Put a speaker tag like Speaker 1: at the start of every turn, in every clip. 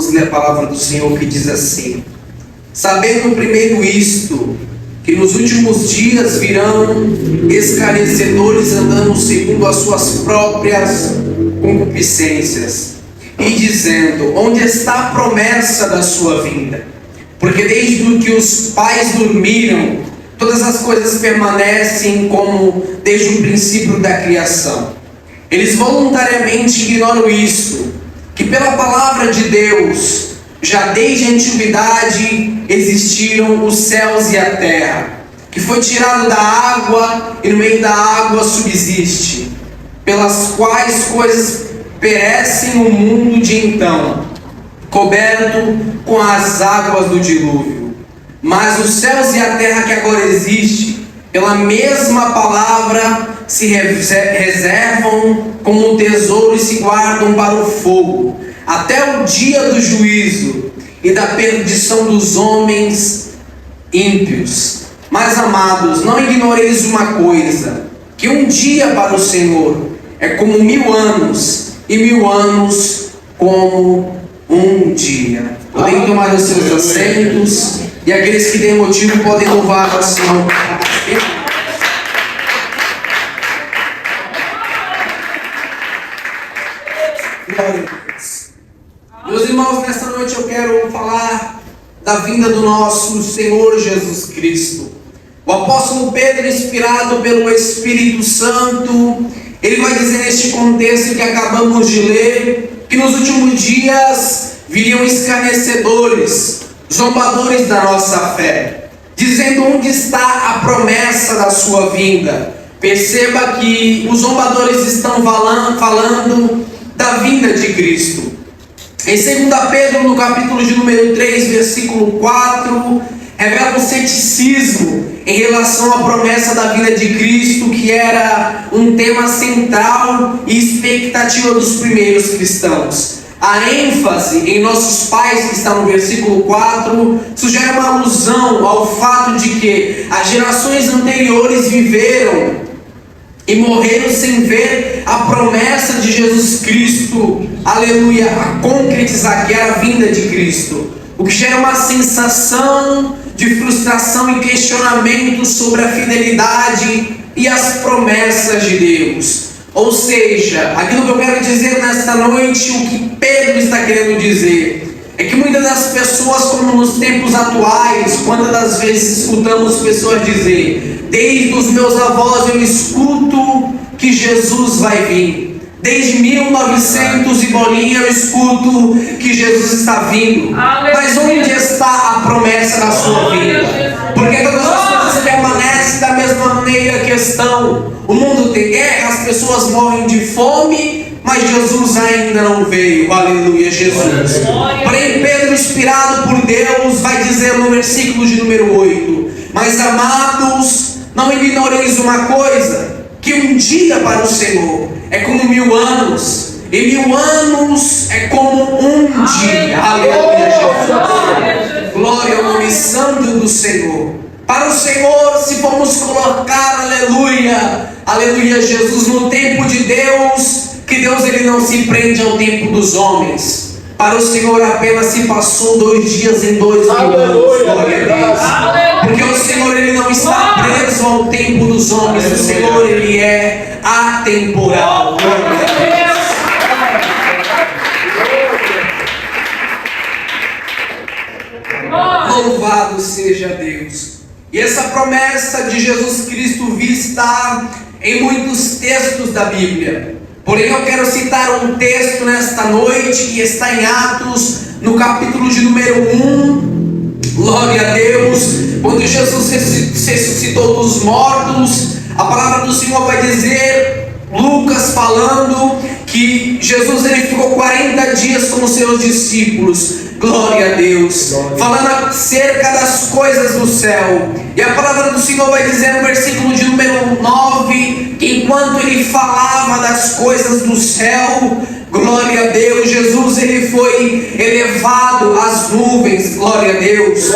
Speaker 1: vamos ler a palavra do Senhor que diz assim: sabendo primeiro isto, que nos últimos dias virão escarnecedores andando segundo as suas próprias concupiscências, e dizendo: onde está a promessa da sua vinda? Porque desde que os pais dormiram, todas as coisas permanecem como desde o princípio da criação. Eles voluntariamente ignoram isso, que pela palavra de Deus, já desde a antiguidade existiram os céus e a terra, que foi tirado da água e no meio da água subsiste, pelas quais coisas perecem o mundo de então, coberto com as águas do dilúvio. Mas os céus e a terra que agora existe, pela mesma palavra, se reservam como um tesouro e se guardam para o fogo, até o dia do juízo e da perdição dos homens ímpios. Mas, amados, não ignoreis uma coisa, que um dia para o Senhor é como 1000 anos, e 1000 anos como um dia. Podem tomar os seus assentos, e aqueles que têm motivo podem louvar ao Senhor. Glória a Deus. Meus irmãos, nesta noite eu quero falar da vinda do nosso Senhor Jesus Cristo. O apóstolo Pedro, inspirado pelo Espírito Santo, ele vai dizer neste contexto que acabamos de ler, que nos últimos dias viriam escarnecedores, zombadores da nossa fé, dizendo onde está a promessa da sua vinda. Perceba que os zombadores estão falando da vinda de Cristo. Em 2 Pedro, no capítulo de número 3, versículo 4, revela um ceticismo em relação à promessa da vinda de Cristo, que era um tema central e expectativa dos primeiros cristãos. A ênfase em nossos pais, que está no versículo 4, sugere uma alusão ao fato de que as gerações anteriores viveram e morreram sem ver a promessa de Jesus Cristo, aleluia, a concretizar, que era a vinda de Cristo. O que gera uma sensação de frustração e questionamento sobre a fidelidade e as promessas de Deus. Ou seja, aquilo que eu quero dizer nesta noite, o que Pedro está querendo dizer, é que muitas das pessoas, como nos tempos atuais, quantas das vezes escutamos pessoas dizer: desde os meus avós eu escuto que Jesus vai vir. Desde 1900 e bolinha eu escuto que Jesus está vindo. Mas onde está a promessa da sua vinda? Porque todas as coisas permanecem da mesma maneira. A questão: o mundo tem guerra, as pessoas morrem de fome, mas Jesus ainda não veio. Aleluia, Jesus. Porém, Pedro, inspirado por Deus, vai dizer no versículo de número 8: mas, amados, não ignoreis uma coisa, que um dia para o Senhor é como 1000 anos, e 1000 anos é como um dia. Aleluia, Jesus. Glória ao nome santo do Senhor. Para o Senhor, se formos colocar, aleluia, aleluia, Jesus, no tempo de Deus, que Deus ele não se prende ao tempo dos homens. Para o Senhor apenas se passou 2 dias em 2000 anos. Glória a Deus. Porque o Senhor ele não está preso ao tempo dos homens. O Senhor ele é atemporal. Glória a Deus. Louvado seja Deus. E essa promessa de Jesus Cristo vista em muitos textos da Bíblia. Porém, eu quero citar um texto nesta noite que está em Atos, no capítulo de número 1. Glória a Deus. Quando Jesus ressuscitou dos mortos, a palavra do Senhor vai dizer, Lucas falando, que Jesus ele ficou 40 dias com os seus discípulos. Glória a Deus. Falando acerca das coisas do céu. E a palavra do Senhor vai dizer no versículo de número 9, que enquanto ele falava das coisas do céu, glória a Deus, Jesus ele foi elevado às nuvens. Glória a Deus.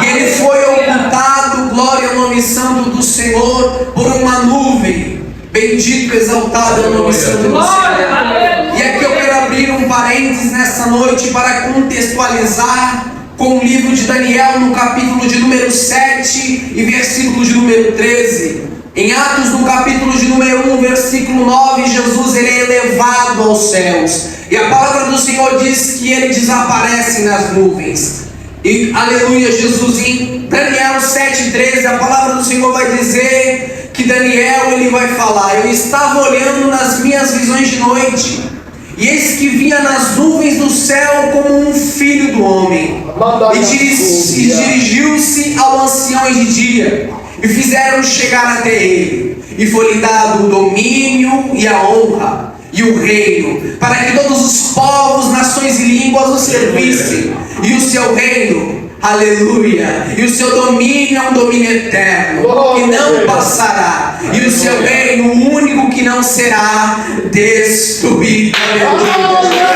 Speaker 1: E ele foi ocultado, glória ao nome santo do Senhor, por uma nuvem. Bendito, exaltado é o nome santo do Senhor. E aqui eu quero abrir abrir um parênteses nessa noite para contextualizar com o livro de Daniel, no capítulo de número 7 e versículo de número 13. Em Atos, no capítulo de número 1, versículo 9, Jesus ele é elevado aos céus. E a palavra do Senhor diz que ele desaparece nas nuvens. E aleluia, Jesus, em Daniel 7,13, a palavra do Senhor vai dizer que Daniel ele vai falar: eu estava olhando nas minhas visões de noite, e eis que vinha nas nuvens do céu como um filho do homem, e dirigiu-se ao ancião de dia, e fizeram chegar até ele, e foi-lhe dado o domínio e a honra e o reino, para que todos os povos, nações e línguas o servissem. E o seu reino, aleluia, e o seu domínio é um domínio eterno, que não passará, e o seu reino, o único que não será destruído. Aleluia.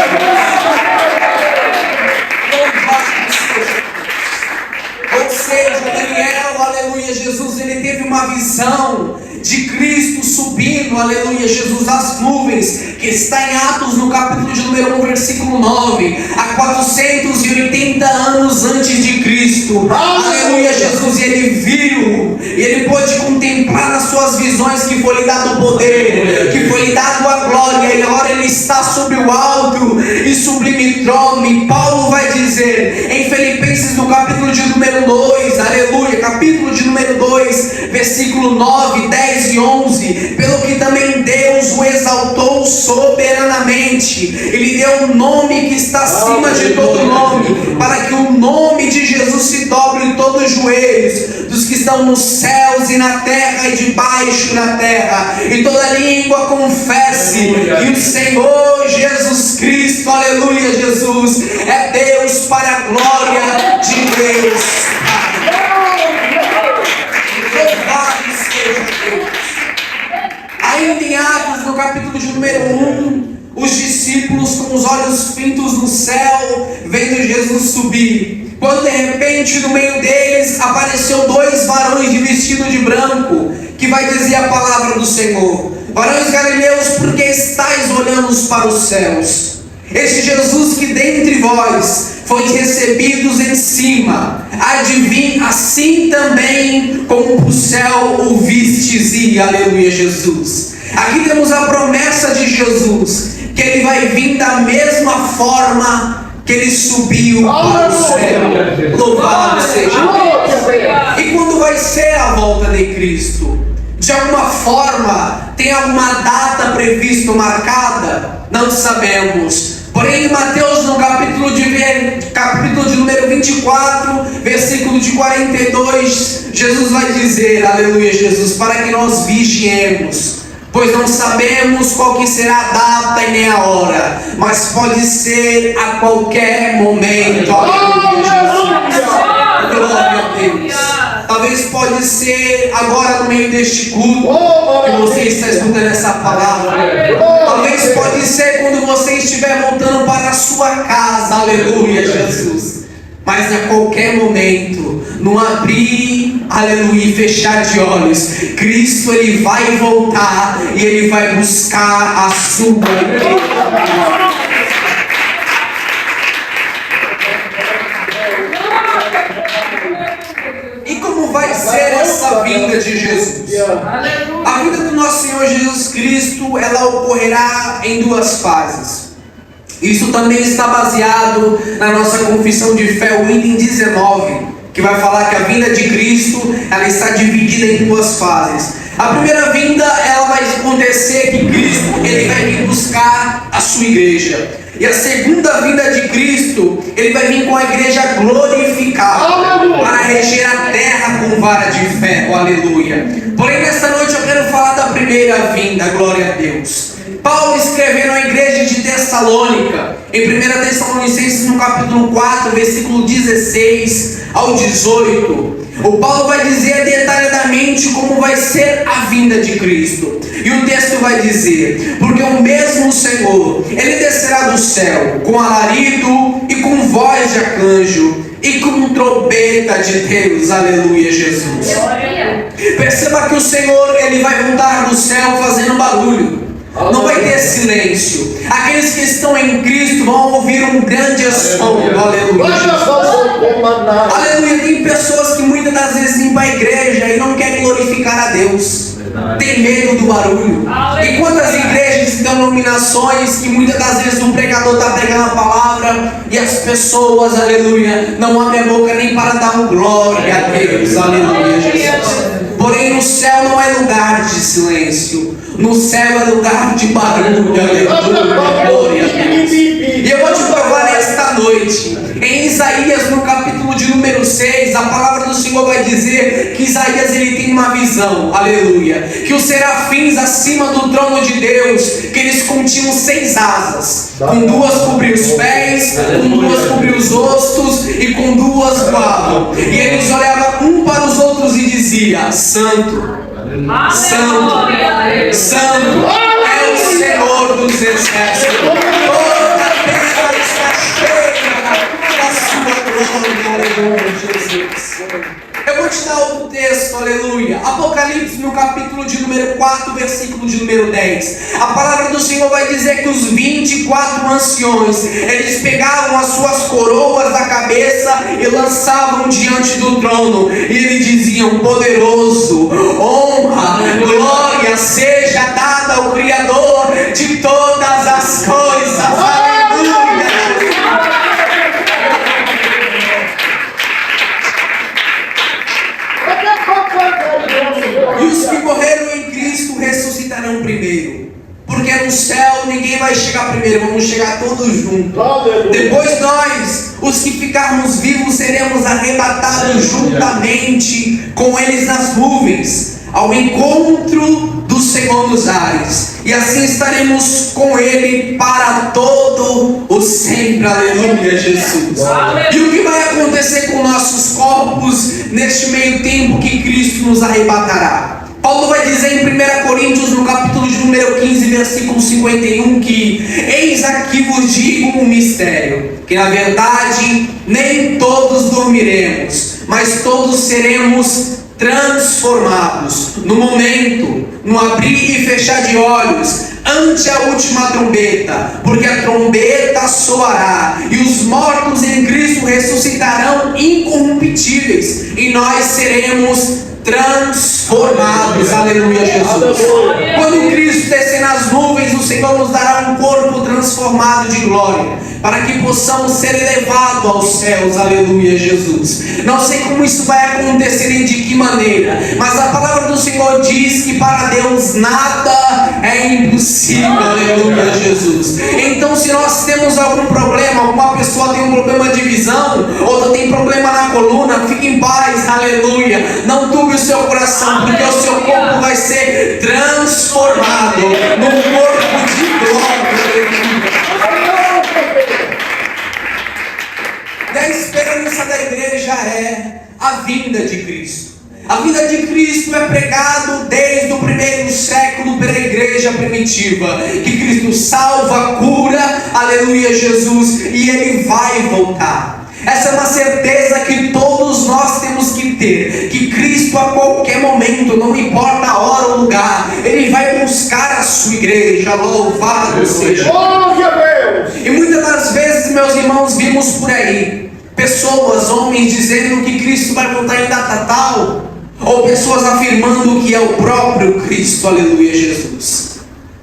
Speaker 1: Ou seja, Daniel, aleluia, Jesus, ele teve uma visão de Cristo subindo, aleluia, Jesus, as nuvens, que está em Atos, no capítulo de número 1, versículo 9, há 480 anos antes de Cristo, aleluia, Jesus, e ele viu, e ele pôde contemplar nas suas visões que foi lhe dado o poder, que foi lhe dado a glória, e agora ele está sobre o alto e sublime trono. E Paulo vai dizer, em Filipenses, no capítulo de número 2, aleluia, capítulo de número 2, versículo 9, 10 e 11, pelo que também Deus o exaltou soberanamente, ele deu um nome que está acima de todo nome, para que o nome de Jesus se dobre em todos os joelhos, dos que estão nos céus e na terra e debaixo da terra, e toda língua confesse que o Senhor Jesus Cristo, aleluia, Jesus, é Deus, para a glória de Deus. Ainda em Atos, no capítulo de número 1, os discípulos com os olhos fintos no céu, vendo Jesus subir, quando de repente no meio deles apareceu dois varões de vestido de branco, que vai dizer a palavra do Senhor: varões galileus, por que estáis olhando para os céus? Este Jesus que dentre vós foi recebidos em cima, há de vir assim também como o céu o vistes. E aleluia, Jesus. Aqui temos a promessa de Jesus, que ele vai vir da mesma forma que ele subiu para o céu. Louvado seja Deus. E quando vai ser a volta de Cristo? De alguma forma, tem alguma data prevista, marcada? Não sabemos. Porém, em Mateus, no capítulo de número 24, versículo de 42, Jesus vai dizer, aleluia, Jesus, para que nós vigiemos, pois não sabemos qual que será a data e nem a hora, mas pode ser a qualquer momento. Aleluia, Jesus. Glória a Deus. Talvez pode ser agora no meio deste culto que você está escutando essa palavra. Talvez pode ser quando você estiver voltando para a sua casa. Aleluia, Jesus. Mas a qualquer momento, no abrir, aleluia, e fechar de olhos, Cristo ele vai voltar e ele vai buscar a sua igreja. Vai ser essa vinda de Jesus. A vinda do nosso Senhor Jesus Cristo, ela ocorrerá em duas fases. Isso também está baseado na nossa confissão de fé, o item 19, que vai falar que a vinda de Cristo, ela está dividida em duas fases. A primeira vinda, ela vai acontecer que Cristo, ele vai vir buscar a sua igreja. E a segunda vinda de Cristo, ele vai vir com a igreja glorificada, para reger a terra com vara de ferro, aleluia. Porém, nesta noite eu quero falar da primeira vinda, glória a Deus. Paulo escrevendo à igreja de Tessalônica, em 1 Tessalonicenses, no capítulo 4, versículo 16 ao 18, o Paulo vai dizer detalhadamente como vai ser a vinda de Cristo. E o texto vai dizer: porque o mesmo Senhor, ele descerá do céu com alarido e com voz de arcanjo e com trombeta de Deus, aleluia, Jesus. Perceba que o Senhor, ele vai voltar do céu fazendo barulho. Não vai ter silêncio. Aqueles que estão em Cristo vão ouvir um grande assombro. Aleluia. Aleluia. Tem pessoas que muitas das vezes vêm para a igreja e não querem glorificar a Deus. Tem medo do barulho. E quantas igrejas e denominações que muitas das vezes um pregador está pregando a palavra e as pessoas, aleluia, não abrem a boca nem para dar um glória a Deus. Aleluia, Jesus. Porém, no céu não é lugar de silêncio. No céu é lugar de barulho. Aleluia. Glória a Deus. E eu vou te provar esta noite. Em Isaías, no capítulo de número 6, a palavra do Senhor vai dizer que Isaías ele tem uma visão. Aleluia. Que os serafins acima do trono de Deus, que eles continham 6 asas. Com 2 cobriam os pés, com 2 cobriam os rostos e com 2 voavam. E eles olhavam um para os outros e diziam: Santo, Santo, Santo é o Senhor dos exércitos. Toda a terra está cheia da sua glória. Aleluia, Jesus. Eu vou te dar outro texto, aleluia. Apocalipse, no capítulo de número 4, versículo de número 10. A palavra do Senhor vai dizer que os 24 anciões, eles pegavam as suas coroas da cabeça e lançavam diante do trono. E eles diziam: poderoso, honra, glória seja dada ao Criador de todas as coisas. Aleluia. E os que morreram em Cristo ressuscitarão primeiro. Porque no céu ninguém vai chegar primeiro, vamos chegar todos juntos. Depois nós, os que ficarmos vivos, seremos arrebatados juntamente com eles nas nuvens, ao encontro do Senhor nos ares. E assim estaremos com Ele para todo o sempre. Aleluia, Jesus. E o que vai acontecer com nossos corpos neste meio tempo que Cristo nos arrebatará? Paulo vai dizer em 1 Coríntios, no capítulo de número 15, versículo 51, que eis aqui vos digo um mistério, que na verdade nem todos dormiremos, mas todos seremos transformados no momento, no abrir e fechar de olhos, ante a última trombeta, porque a trombeta soará, e os mortos em Cristo ressuscitarão incorruptíveis, e nós seremos transformados. Aleluia, Jesus. Quando Cristo descer nas nuvens, o Senhor nos dará um corpo transformado de glória, para que possamos ser elevados aos céus. Aleluia, Jesus. Não sei como isso vai acontecer e de que maneira, mas a palavra do Senhor diz que para Deus nada é impossível. Aleluia, Jesus. Então, se nós temos algum problema, alguma pessoa tem um problema de visão, outra tem problema na coluna, fique em paz. Aleluia. Não turbe o seu coração, porque o seu corpo vai ser transformado num corpo de glória. E a esperança da igreja é a vinda de Cristo. A vinda de Cristo é pregado desde o primeiro século pela igreja primitiva, que Cristo salva, cura, aleluia, Jesus, e Ele vai voltar. Essa é uma certeza que todos nós temos que ter, que Cristo a qualquer momento, não importa a hora ou lugar, Ele vai buscar a sua igreja. Louvado seja Deus. E muitas das vezes, meus irmãos, vimos por aí pessoas, homens, dizendo que Cristo vai voltar em data tal, ou pessoas afirmando que é o próprio Cristo. Aleluia, Jesus.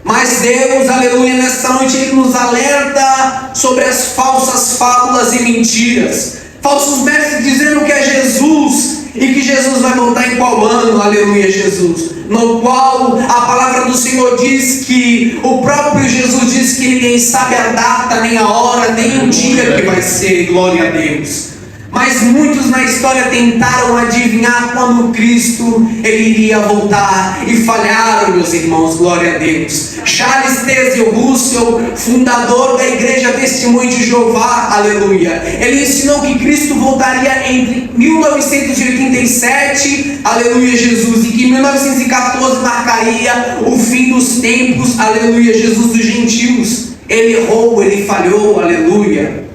Speaker 1: Mas Deus, aleluia, nesta noite Ele nos alerta sobre as falsas fábulas e mentiras. Falsos mestres dizendo que é Jesus e que Jesus vai voltar em qual ano, aleluia, Jesus. No qual a palavra do Senhor diz que o próprio Jesus diz que ninguém sabe a data, nem a hora, nem o dia que vai ser, glória a Deus. Mas muitos na história tentaram adivinhar quando Cristo Ele iria voltar e falharam, meus irmãos, glória a Deus. Charles Taze Russell, fundador da Igreja Testemunho de Jeová, aleluia, ele ensinou que Cristo voltaria entre 1987, aleluia, Jesus, e que 1914 marcaria o fim dos tempos, aleluia, Jesus, dos gentios. Ele errou, ele falhou, aleluia.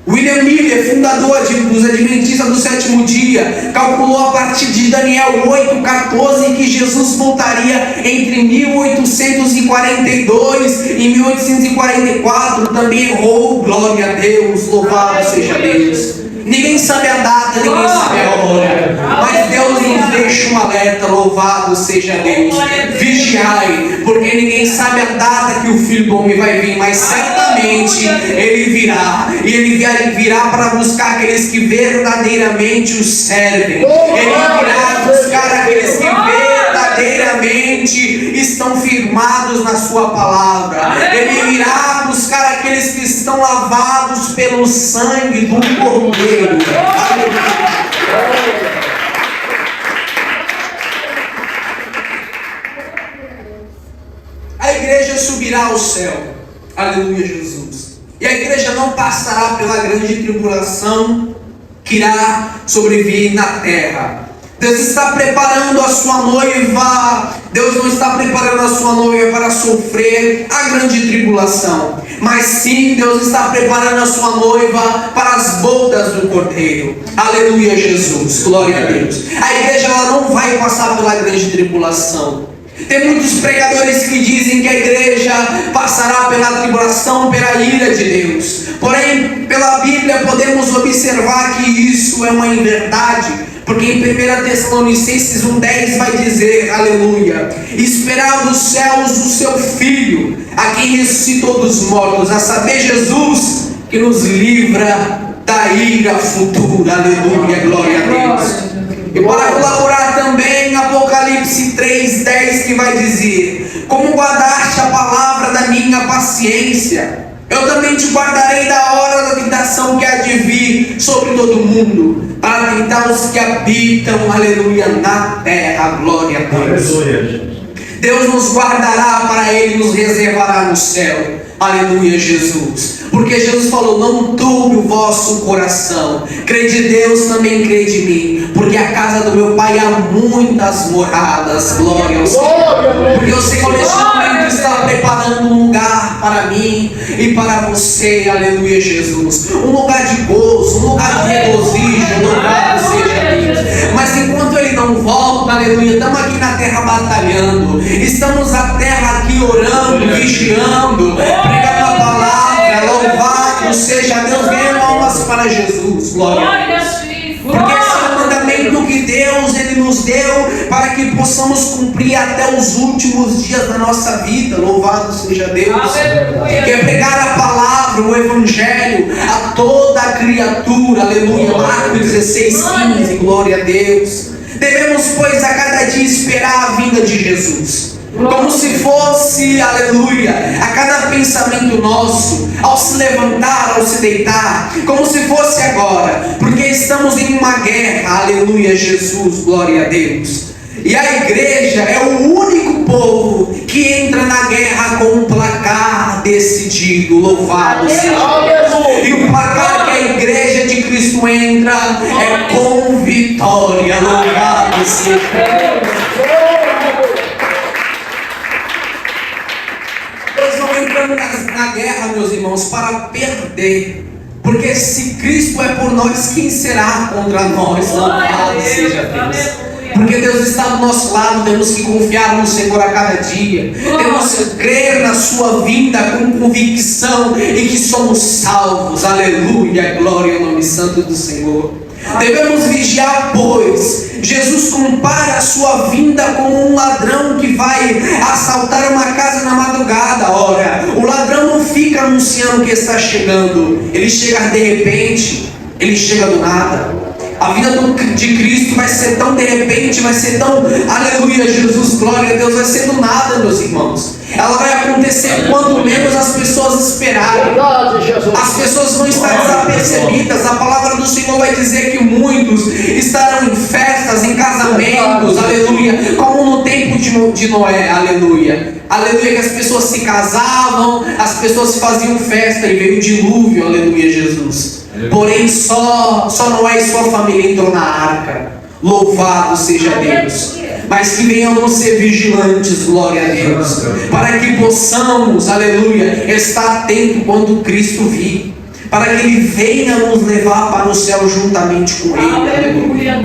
Speaker 1: William Miller, fundador dos Adventistas do Sétimo Dia, calculou a partir de Daniel 8,14 que Jesus voltaria entre 1842 e 1844. Também errou, glória a Deus, louvado seja Deus. Ninguém sabe a data, ninguém sabe a hora, mas Deus nos deixa um alerta, louvado seja Deus. Vigiai, porque ninguém sabe a data que o Filho do Homem vai vir, mas certamente Ele virá, e Ele virá para buscar aqueles que verdadeiramente o servem. Ele virá buscar aqueles que verdadeiramente estão firmados na sua palavra. Ele irá buscar aqueles que estão lavados pelo sangue do Cordeiro. A igreja subirá ao céu. Aleluia, Jesus. E a igreja não passará pela grande tribulação que irá sobrevir na terra. Deus está preparando a sua noiva. Deus não está preparando a sua noiva para sofrer a grande tribulação, mas sim Deus está preparando a sua noiva para as bodas do Cordeiro. Aleluia, Jesus, glória a Deus. A igreja ela não vai passar pela grande tribulação. Tem muitos pregadores que dizem que a igreja passará pela tribulação, pela ira de Deus. Porém, pela Bíblia podemos observar que isso é uma inverdade. Porque em 1 Tessalonicenses 1,10 vai dizer, aleluia: esperar dos céus o seu Filho, a quem ressuscitou dos mortos, a saber, Jesus, que nos livra da ira futura. Aleluia, glória a Deus. E para colaborar também, Apocalipse 3,10 que vai dizer: como guardaste a palavra da minha paciência, eu também te guardarei da hora da tentação que há de vir sobre todo mundo, para tentar os que habitam, aleluia, na terra. Glória a Deus. Deus nos guardará, para Ele nos reservará no céu. Aleluia, Jesus. Porque Jesus falou: não turbe o vosso coração. Crede em Deus, também crede em mim. Porque a casa do meu Pai há muitas moradas. Glória ao Senhor. Porque o Senhor neste momento está preparando um lugar para mim e para você. Aleluia, Jesus. Um lugar de gozo, um lugar de regozijo. Louvado seja Deus. Mas enquanto Ele não volta, aleluia, estamos aqui na terra batalhando. Estamos na terra aqui orando, vigiando, pregando a palavra. Louvado seja Deus. Ganhando almas para Jesus. Glória a Deus. Porque esse é o mandamento que Deus Ele nos deu para que possamos cumprir até os últimos dias da nossa vida. Louvado seja Deus. Que é pregar a palavra, o Evangelho a toda a criatura. Aleluia. Marcos 16:15. Glória a Deus. Devemos, pois, a cada dia esperar a vinda de Jesus, como se fosse, aleluia, a cada pensamento nosso, ao se levantar, ao se deitar, como se fosse agora, porque estamos em uma guerra. Aleluia, Jesus, glória a Deus. E a igreja é o único povo que entra na guerra com um placar decidido. Louvado seja Deus. E o placar que a igreja de Cristo entra é com vitória. Louvado seja Deus. Nós não entramos na guerra, meus irmãos, para perder. Porque se Cristo é por nós, quem será contra nós? Louvado seja Deus. Porque Deus está do nosso lado, temos que confiar no Senhor a cada dia. Temos que crer na sua vinda com convicção e que somos salvos. Aleluia, glória ao nome santo do Senhor. Devemos vigiar, pois Jesus compara a sua vinda como um ladrão que vai assaltar uma casa na madrugada. Ora, o ladrão não fica anunciando que está chegando. Ele chega de repente, ele chega do nada. A vida de Cristo vai ser tão de repente, vai ser tão, aleluia, Jesus, glória a Deus, vai ser do nada, meus irmãos. Ela vai acontecer quando menos as pessoas esperarem. As pessoas vão estar desapercebidas. A palavra do Senhor vai dizer que muitos estarão em festas, em casamentos, aleluia, como no tempo de Noé, aleluia. Aleluia, que as pessoas se casavam, as pessoas faziam festa e veio o dilúvio, aleluia, Jesus. Porém só Noé e sua família entrou na arca. Louvado seja Deus. Mas que venhamos ser vigilantes, glória a Deus, para que possamos, aleluia, estar atento quando Cristo vir. para que Ele venha nos levar para o céu juntamente com Ele. Aleluia.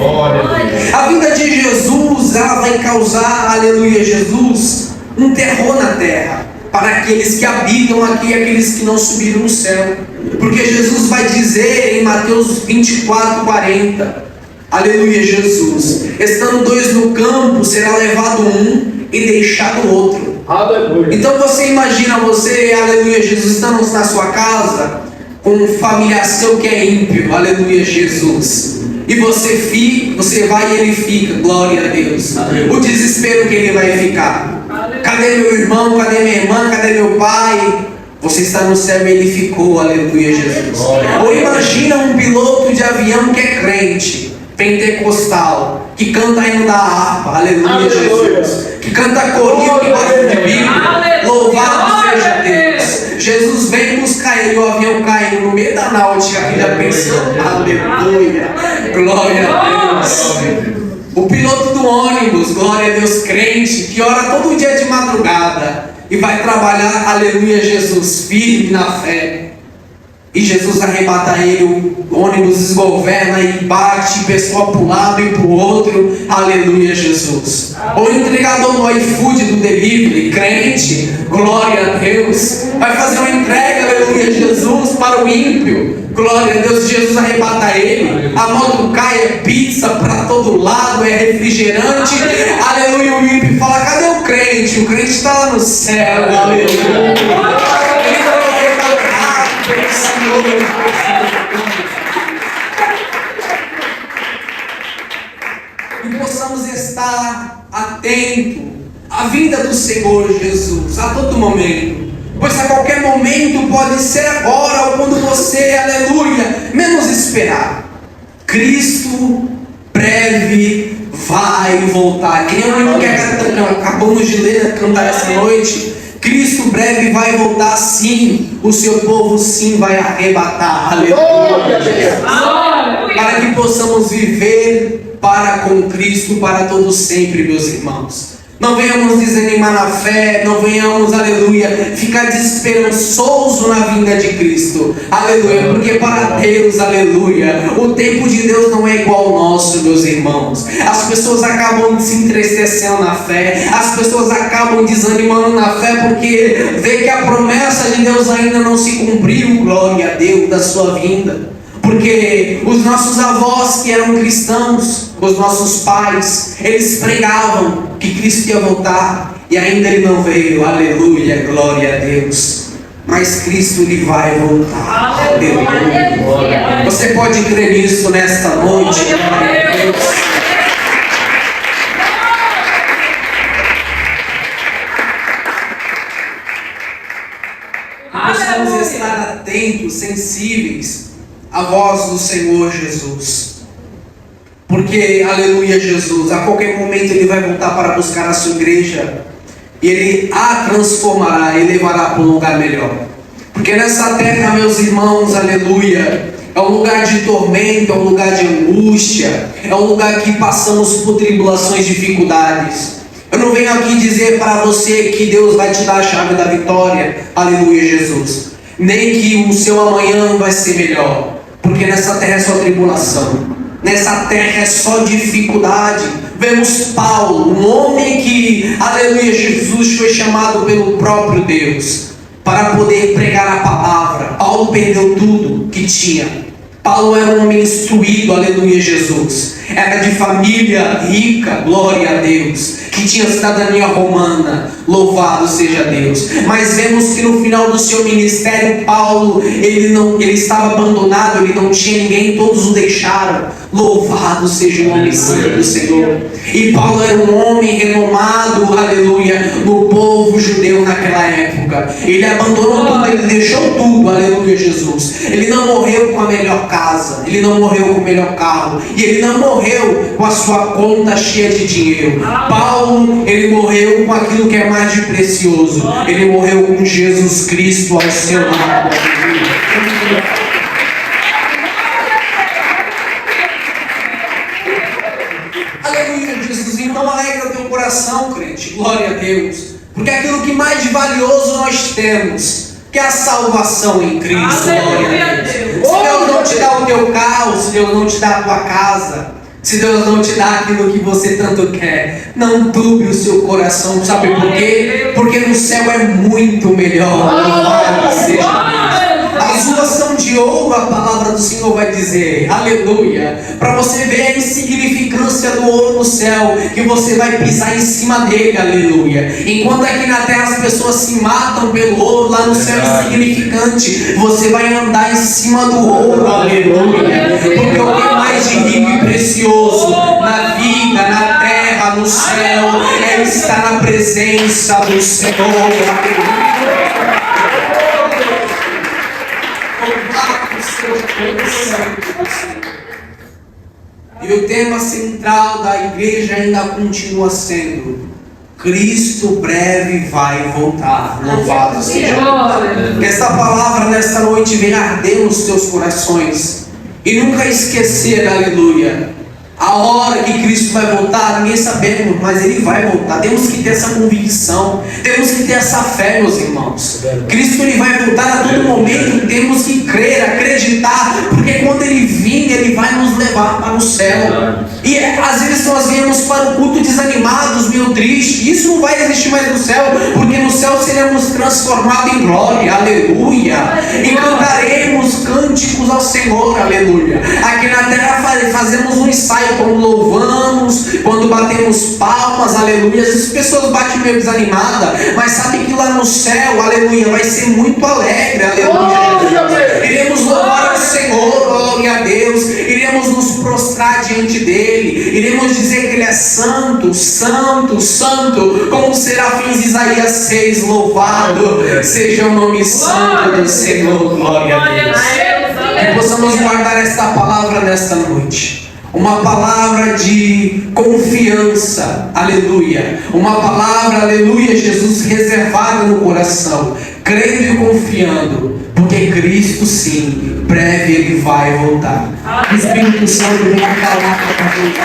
Speaker 1: A vinda de Jesus, ela vai causar, aleluia, Jesus, um terror na terra, para aqueles que habitam aqui e aqueles que não subiram no céu. Porque Jesus vai dizer em Mateus 24:40, aleluia, Jesus, estando dois no campo, será levado um e deixado o outro. Aleluia. Então você imagina você, aleluia, Jesus, estando na sua casa com um familiar seu que é ímpio, aleluia, Jesus, e você vai e ele fica, glória a Deus. Aleluia. O desespero que ele vai ficar. Aleluia. Cadê meu irmão, cadê minha irmã, cadê meu pai? Você está no céu e ele ficou, aleluia, Jesus. Aleluia. Ou imagina um piloto de avião que é crente, pentecostal, que canta hino da harpa, aleluia, aleluia, Jesus, que canta corinho, que gosta de Bíblia, louvado seja Deus. Jesus vem buscar ele, o avião caindo no meio da náutica, que já pensou, aleluia, glória a Deus. O piloto do ônibus, glória a Deus, crente, que ora todo dia de madrugada e vai trabalhar, aleluia, Jesus, firme na fé. E Jesus arrebata ele, o ônibus desgoverna e bate, pessoa para um lado e para o outro, aleluia, Jesus. Ou o entregador do iFood, do delivery, crente, glória a Deus, vai fazer uma entrega, aleluia, Jesus, para o ímpio, glória a Deus. Jesus arrebata ele, a moto cai, é pizza para todo lado, é refrigerante, aleluia. O ímpio fala: cadê o crente? O crente está lá no céu, aleluia. E possamos estar atentos à vinda do Senhor Jesus a todo momento, pois a qualquer momento pode ser agora ou quando você, aleluia, menos esperar. Cristo breve vai voltar. Que nem o irmão que acabamos de ler, cantar essa noite. Cristo breve vai voltar, sim. O seu povo sim vai arrebatar. Aleluia. Para que possamos viver para com Cristo para todos sempre, meus irmãos. Não venhamos desanimar na fé, não venhamos, aleluia, ficar desesperançoso na vinda de Cristo, aleluia, porque para Deus, aleluia, o tempo de Deus não é igual ao nosso, meus irmãos. As pessoas acabam se entristecendo na fé, as pessoas acabam desanimando na fé, porque vê que a promessa de Deus ainda não se cumpriu, glória a Deus, da sua vinda. Porque os nossos avós que eram cristãos, os nossos pais, eles pregavam que Cristo ia voltar e ainda Ele não veio, aleluia, glória a Deus. Mas Cristo Ele vai voltar, aleluia. Você pode crer nisso nesta noite, glória a Deus. Precisamos estar atentos, sensíveis à voz do Senhor Jesus. Porque, aleluia, Jesus, a qualquer momento Ele vai voltar para buscar a sua igreja. E Ele a transformará e levará para um lugar melhor. Porque nessa terra, meus irmãos, aleluia, é um lugar de tormento, é um lugar de angústia, é um lugar que passamos por tribulações, dificuldades. Eu não venho aqui dizer para você que Deus vai te dar a chave da vitória, aleluia, Jesus. Nem que o seu amanhã vai ser melhor. Porque nessa terra é só tribulação, nessa terra é só dificuldade. Vemos Paulo, um homem que, aleluia, Jesus foi chamado pelo próprio Deus para poder pregar a palavra. Paulo perdeu tudo que tinha. Paulo era um homem instruído, aleluia, Jesus. Era de família rica, glória a Deus, que tinha cidadania romana, louvado seja Deus. Mas vemos que no final do seu ministério, Paulo, ele estava abandonado, ele não tinha ninguém, todos o deixaram. Louvado seja o nome santo do Senhor. E Paulo era um homem renomado, aleluia, no povo judeu naquela época. Ele abandonou tudo, ele deixou tudo, aleluia, Jesus. Ele não morreu com a melhor casa, ele não morreu com o melhor carro, e ele não morreu com a sua conta cheia de dinheiro. Paulo, ele morreu com aquilo que é mais de precioso. Ele morreu com Jesus Cristo ao seu lado. Aleluia, Jesus. Então alegra o teu coração, crente. Glória a Deus. Porque aquilo que mais de valioso nós temos, que é a salvação em Cristo.
Speaker 2: Aleluia,
Speaker 1: Glória a Deus.
Speaker 2: Deus.
Speaker 1: Se Deus não te dá o teu carro, se Deus não te dá a tua casa, se Deus não te dá aquilo que você tanto quer, não turbe o seu coração. Sabe por quê? Porque no céu é muito melhor. Louvado seja Deus. As ruas são de ouro, a palavra do Senhor vai dizer. Aleluia. Para você ver a insignificância do ouro no céu, que você vai pisar em cima dele. Aleluia. Enquanto aqui na terra as pessoas se matam pelo ouro, lá no céu é insignificante. Você vai andar em cima do ouro. Aleluia. Porque o que é mais de rico e precioso na vida, na terra, no céu, é estar na presença do Senhor. Aleluia. E o tema central da igreja ainda continua sendo: Cristo breve vai voltar. Louvado seja Deus. Que esta palavra nesta noite venha arder nos teus corações e nunca esquecer, aleluia, a hora que Cristo vai voltar. Ninguém sabemos, mas Ele vai voltar. Temos que ter essa convicção, temos que ter essa fé, meus irmãos. Cristo Ele vai voltar a todo momento. Temos que crer, acreditar, porque quando Ele vir, Ele vai nos levar para o céu. E às vezes nós viemos para o culto desanimados, meio triste. Isso não vai existir mais no céu, porque no céu seremos transformados em glória, aleluia, e cantaremos cânticos ao Senhor, aleluia. Aqui na terra fazemos um ensaio quando louvamos, quando batemos palmas, aleluia. As pessoas batem meio desanimada, mas sabe que lá no céu, aleluia, vai ser muito alegre, aleluia. Iremos louvar ao Senhor, glória a Deus. Iremos nos prostrar diante dele, iremos dizer que ele é santo, santo, santo, como os serafins de Isaías 6, louvado seja o nome santo do Senhor, glória a Deus. Que possamos guardar esta palavra nesta noite, uma palavra de confiança, aleluia, uma palavra, aleluia, Jesus, reservada no coração, crendo e confiando, porque Cristo sim, breve Ele vai voltar. O Espírito Santo vem falar com a gente.